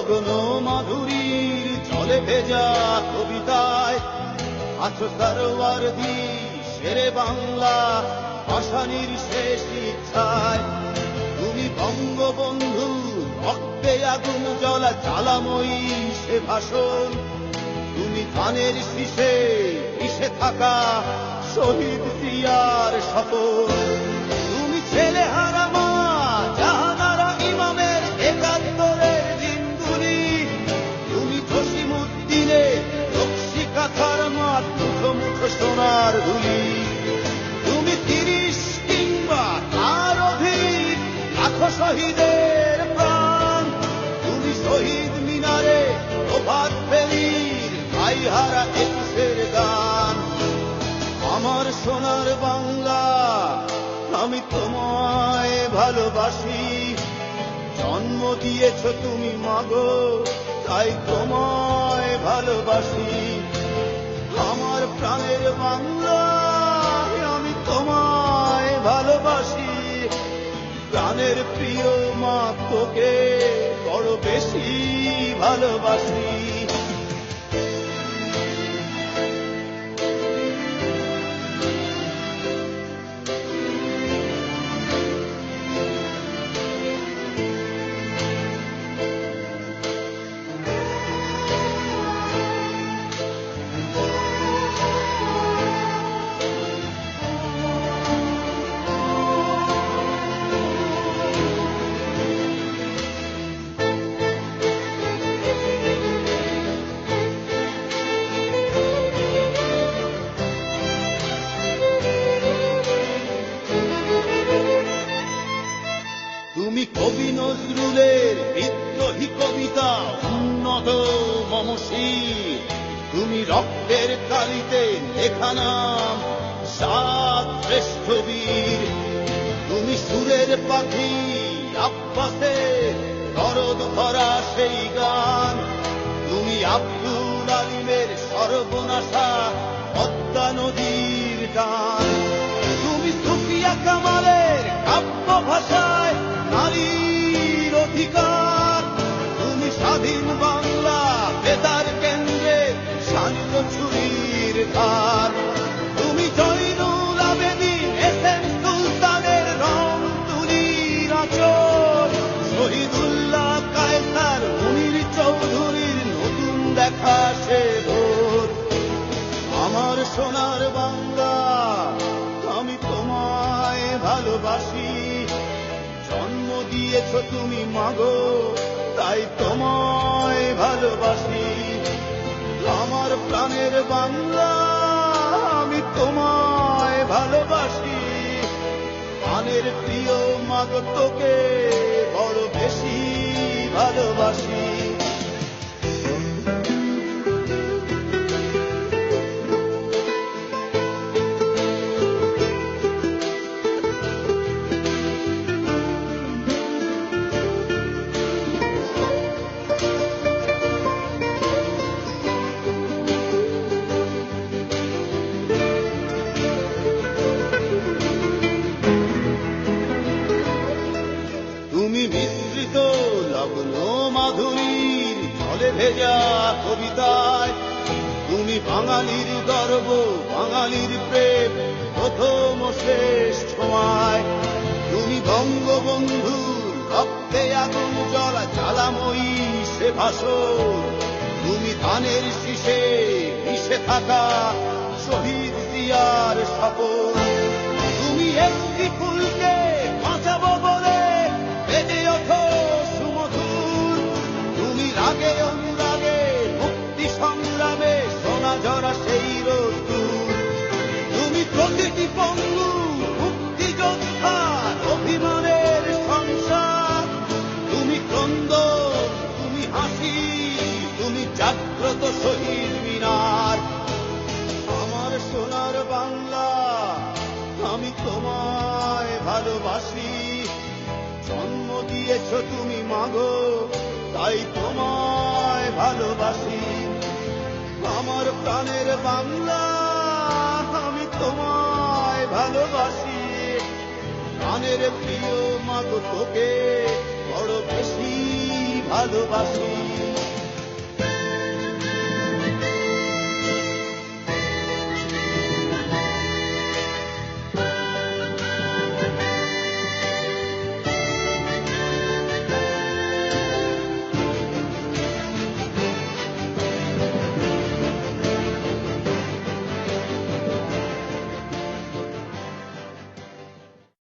গগন মাধুরীর জলে ভেজা কবিতায় আছো সরওয়ার্দী শেরে বাংলা ভাষানির শেষ ইচ্ছায়। তুমি বঙ্গবন্ধু রক্তে আগুন জ্বলা জ্বালাময়ী সে ভাষণ। তুমি ধানের শীষে মিশে থাকা শহীদ জিয়ার শপথ। তুমি ছেলে হারা মা জাহানারা ইমামের একাত্তরের দিনগুলি। তুমি জসিমউদ্দিনের রক্সি কাঁথার মাঠ মুঠো মুঠো সোনার ধুলি। তুমি ৩০ কিংবা তার অধিক লাখো শহীদের প্রাণ। তুমি শহীদ মিনারে প্রভাত ফেরির ভাইহারা একুশের গান। আমার সোনার বাংলা আমি তোমায় ভালোবাসি। জন্ম দিয়েছ তুমি মাগো তাই তোমায় ভালোবাসি। আমার প্রাণের বাংলা আমি তোমায় ভালোবাসি। প্রাণের প্রিয় মা তোকে বড় বেশি ভালোবাসি। তুমি কবি নজরুলের বিদ্রোহী কবিতা উন্নত মমশীর। তুমি রক্তের কালিতে লেখা নাম সাত শ্রেষ্ঠ বীর। তুমি সুরের পাখি আব্বাসের দরদ ভরা সেই গান। তুমি আব্দুল আলিমের সর্বনাশা পদ্মা নদীর টান। তুমি সুফিয়া কামালের কাব্য ভাষায় নারীর অধিকার। তুমি স্বাধীন বাংলা বেতার কেন্দ্রে শান্ত ছুরির ধার। তুমি জয়নুল আবেদিন এসএম সুলতানের রং তুলির আঁচল। শহীদুল্লাহ কায়সার মুনির চৌধুরীর নতুন দেখা সে ভোর। আমার সোনার বাংলা আমি তোমায় ভালোবাসি। জন্ম দিয়েছ তুমি মাগো তাই তোমায় ভালোবাসি। আমার প্রাণের বাংলা আমি তোমায় ভালোবাসি। প্রাণের প্রিয় মাগো তোকে বড় বেশি ভালোবাসি। তুমি মিশ্রিত লগ্ন মাধুরীর জলে ভেজা কবিতায়। তুমি বাঙালির গর্ব বাঙালির প্রেম প্রথম শেষ ছোঁয়ায়। তুমি বঙ্গবন্ধুর রক্তে আগুন জ্বলা জ্বালাময়ী সে ভাষণ। তুমি ধানের শীষে মিশে থাকা শহীদ জিয়ার শপথ। তুমি একটি ফুলকে বাঁচাবো বলে বেজে ওঠো সুমধুর। তুমি রাগে অনুরাগে মুক্তি সংগ্রামে সোনা ঝরা সেই রোদ্দুর। তুমি প্রতিটি পঙ্গু মুক্তিযোদ্ধার অভিমানের সংসার। তুমি ক্রন্দন তুমি হাসি তুমি জাগ্রত শহীদ মিনার। আমার সোনার বাংলা আমি তোমায় ভালোবাসি। জন্ম দিয়েছ তুমি মাগো তাই তোমায় ভালোবাসি। আমার প্রাণের বাংলা আমি তোমায় ভালোবাসি। প্রাণের প্রিয় মাগো তোকে বড় বেশি ভালোবাসি।